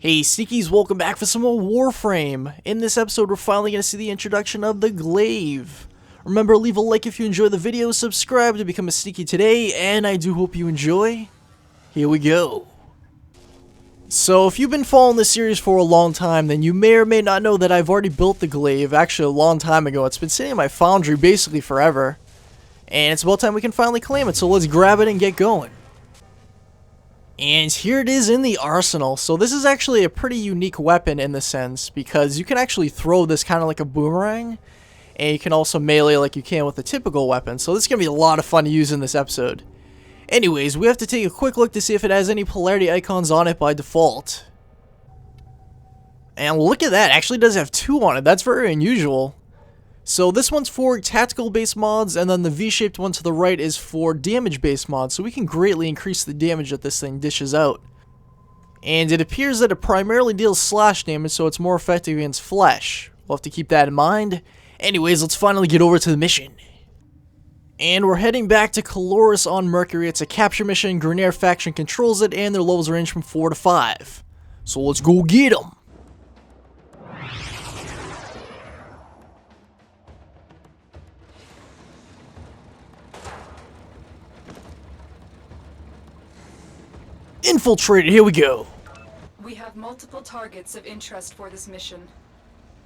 Hey Sneakies, welcome back for some more Warframe. In this episode, we're finally going to see the introduction of the Glaive. Remember, leave a like if you enjoy the video, subscribe to become a Sneaky today, and I do hope you enjoy. Here we go. So, if you've been following this series for a long time, then you may or may not know that I've already built the Glaive, actually a long time ago. It's been sitting in my foundry basically forever, and it's about time we can finally claim it, so let's grab it and get going. And here it is in the arsenal. So this is actually a pretty unique weapon in the sense, because you can actually throw this kind of like a boomerang, and you can also melee like you can with a typical weapon. So this is going to be a lot of fun to use in this episode. Anyways, we have to take a quick look to see if it has any polarity icons on it by default. And look at that, it actually does have 2 on it. That's very unusual. So this one's for tactical based mods, and then the V-shaped one to the right is for damage based mods, so we can greatly increase the damage that this thing dishes out. And it appears that it primarily deals slash damage, so it's more effective against flesh. We'll have to keep that in mind. Anyways, let's finally get over to the mission. And we're heading back to Caloris on Mercury. It's a capture mission, Grenier faction controls it, and their levels range from 4 to 5. So let's go get them! Infiltrated, here we go. We have multiple targets of interest for this mission.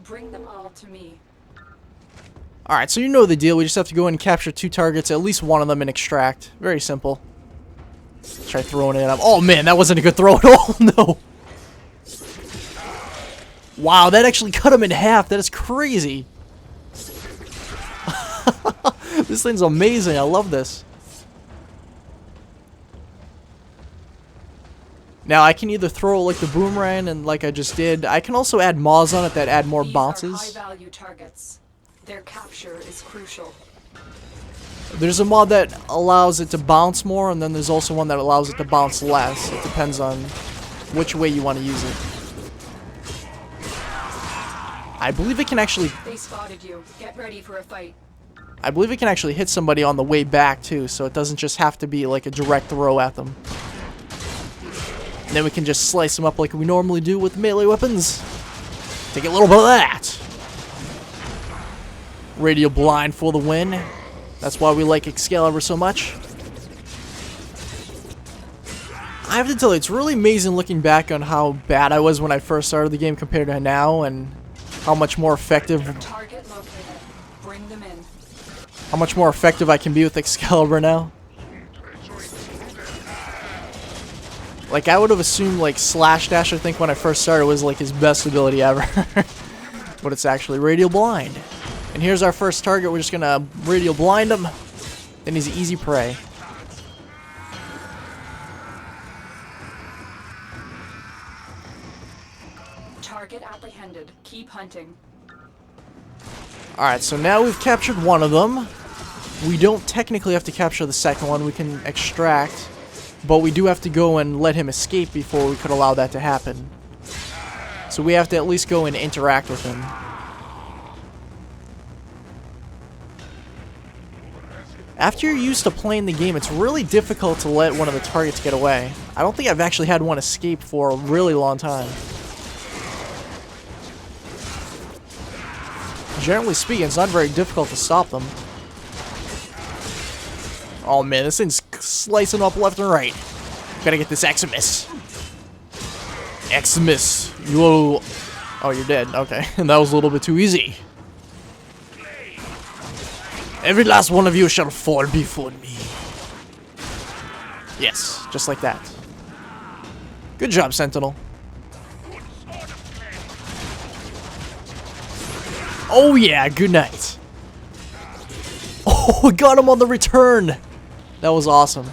Bring them all to me. Alright, so you know the deal. We just have to go in and capture 2 targets, at least one of them, and extract. Very simple. Try throwing it at him. Oh man, that wasn't a good throw at all. No. Wow, that actually cut him in half. That is crazy. This thing's amazing. I love this. Now, I can either throw it like the boomerang and like I just did. I can also add mods on it that add more bounces. These are high-value targets. Their capture is crucial. There's a mod that allows it to bounce more, and then there's also one that allows it to bounce less. It depends on which way you want to use it. I believe it can actually... They spotted you. Get ready for a fight. I believe it can actually hit somebody on the way back, too, so it doesn't just have to be like a direct throw at them. And then we can just slice them up like we normally do with melee weapons. Take a little bit of that. Radial blind for the win. That's why we like Excalibur so much. I have to tell you, it's really amazing looking back on how bad I was when I first started the game compared to now, and how much more effective. Target located. Bring them in. How much more effective I can be with Excalibur now. Like, I would have assumed, like, Slash Dash, I think, when I first started, was, like, his best ability ever. But it's actually Radial Blind. And here's our first target. We're just gonna Radial Blind him. Then he's easy prey. Target apprehended. Keep hunting. Alright, so now we've captured one of them. We don't technically have to capture the second one. We can extract. But we do have to go and let him escape before we could allow that to happen. So we have to at least go and interact with him. After you're used to playing the game, it's really difficult to let one of the targets get away. I don't think I've actually had one escape for a really long time. Generally speaking, it's not very difficult to stop them. Oh man, this thing's slicing up left and right. Gotta get this Eximus. Eximus, you... Oh, you're dead. Okay, and that was a little bit too easy. Every last one of you shall fall before me. Yes, just like that. Good job, Sentinel. Oh yeah, good night. Oh, got him on the return. That was awesome.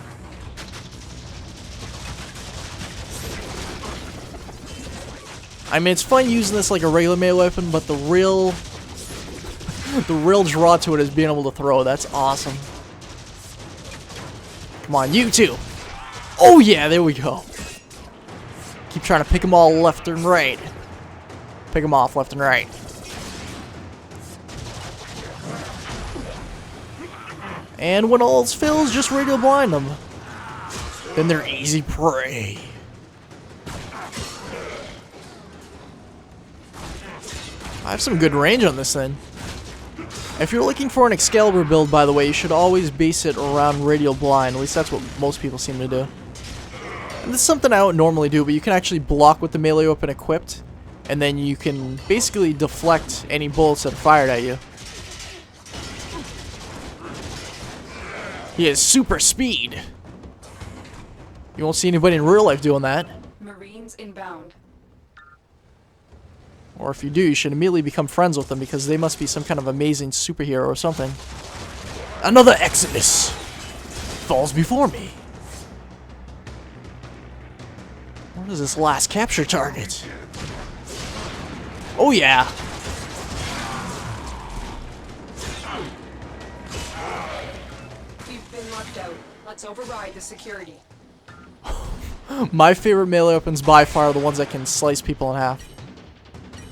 I mean, it's fun using this like a regular melee weapon, but the real draw to it is being able to throw. That's awesome. Come on, you too. Oh yeah, there we go. Keep trying to pick them all left and right. Pick them off left and right. And when all else fails, just Radial Blind them. Then they're easy prey. I have some good range on this thing. If you're looking for an Excalibur build, by the way, you should always base it around radial blind. At least that's what most people seem to do. And this is something I don't normally do, but you can actually block with the melee weapon equipped, and then you can basically deflect any bullets that are fired at you. He has super speed. You won't see anybody in real life doing that. Marines inbound. Or if you do, you should immediately become friends with them because they must be some kind of amazing superhero or something. Another Exodus falls before me. What is this last capture target? Oh yeah. We've been locked out. Let's override the security. My favorite melee weapons by far are the ones that can slice people in half.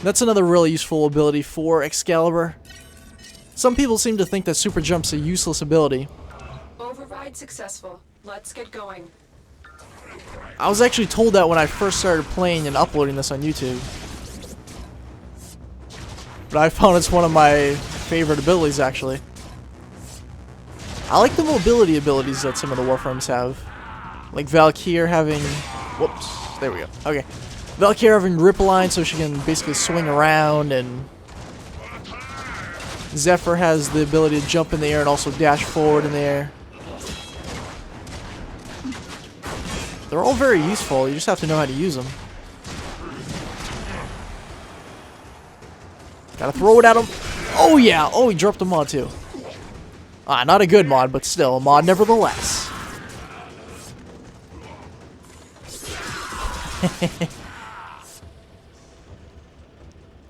That's another really useful ability for Excalibur. Some people seem to think that Super Jump's a useless ability. Override successful. Let's get going. I was actually told that when I first started playing and uploading this on YouTube. But I found it's one of my favorite abilities, actually. I like the mobility abilities that some of the Warframes have. Like Valkyrie having... Whoops. There we go. Okay. Valkyrie having Rip Line so she can basically swing around, and Zephyr has the ability to jump in the air and also dash forward in the air. They're all very useful, you just have to know how to use them. Gotta throw it at him. Oh yeah! Oh, he dropped a mod too. Ah, not a good mod, but still a mod nevertheless.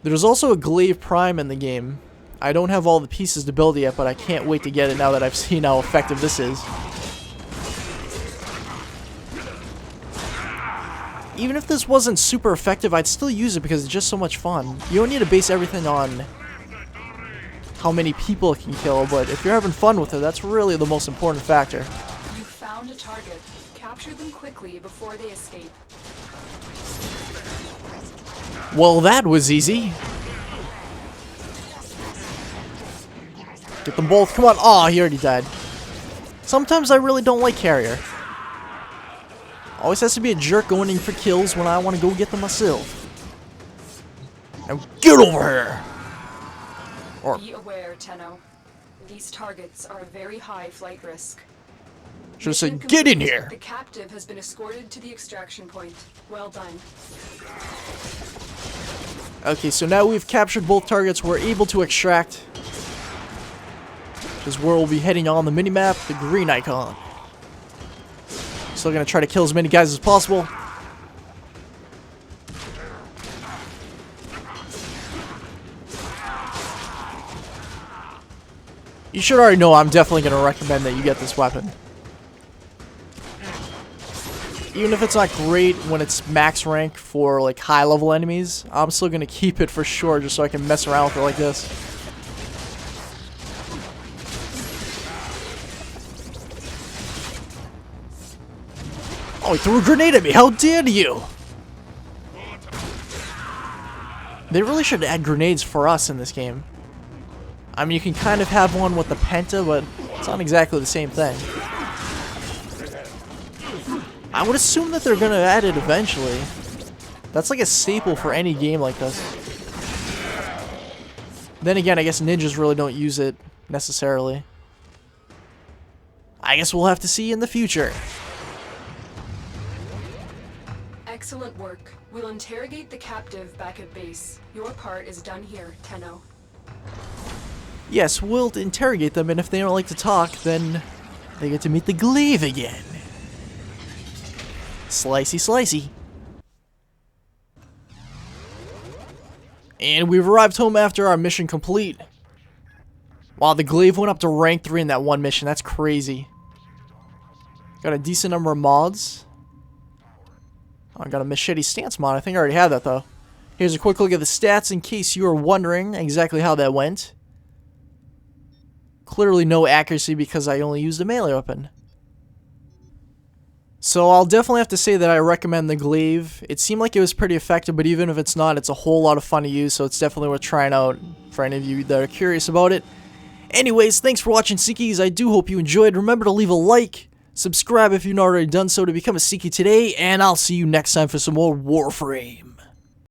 There's also a Glaive Prime in the game. I don't have all the pieces to build it yet, but I can't wait to get it now that I've seen how effective this is. Even if this wasn't super effective, I'd still use it because it's just so much fun. You don't need to base everything on how many people it can kill, but if you're having fun with it, that's really the most important factor. You found a target. Capture them quickly before they escape. Well, that was easy. Get them both. Come on. Aw, he already died. Sometimes I really don't like Carrier. Always has to be a jerk going in for kills when I want to go get them myself. Now get over here! Or be aware, Tenno. These targets are a very high flight risk. should have said, get in here! The captive has been escorted to the extraction point. Well done. Okay, so now we've captured both targets. We're able to extract. Which is where we'll be heading on the minimap, the green icon. Still gonna try to kill as many guys as possible. You should already know I'm definitely gonna recommend that you get this weapon. Even if it's not great when it's max rank for like high level enemies, I'm still gonna keep it for sure just so I can mess around with it like this. Oh, he threw a grenade at me! How dare you! They really should add grenades for us in this game. I mean, you can kind of have one with the Penta, but it's not exactly the same thing. I would assume that they're gonna add it eventually. That's like a staple for any game like this. Then again, I guess ninjas really don't use it necessarily. I guess we'll have to see in the future. Excellent work. We'll interrogate the captive back at base. Your part is done here, Tenno. Yes, we'll interrogate them, and if they don't like to talk, then they get to meet the Glaive again. Slicey, slicey. And we've arrived home after our mission complete. Wow, the Glaive went up to rank 3 in that one mission. That's crazy. Got a decent number of mods. Oh, I got a machete stance mod. I think I already had that, though. Here's a quick look at the stats in case you are wondering exactly how that went. Clearly no accuracy because I only used a melee weapon. So I'll definitely have to say that I recommend the Glaive. It seemed like it was pretty effective, but even if it's not, it's a whole lot of fun to use, so it's definitely worth trying out for any of you that are curious about it. Anyways, thanks for watching, Seekies. I do hope you enjoyed. Remember to leave a like, subscribe if you've not already done so to become a Seekie today, and I'll see you next time for some more Warframe.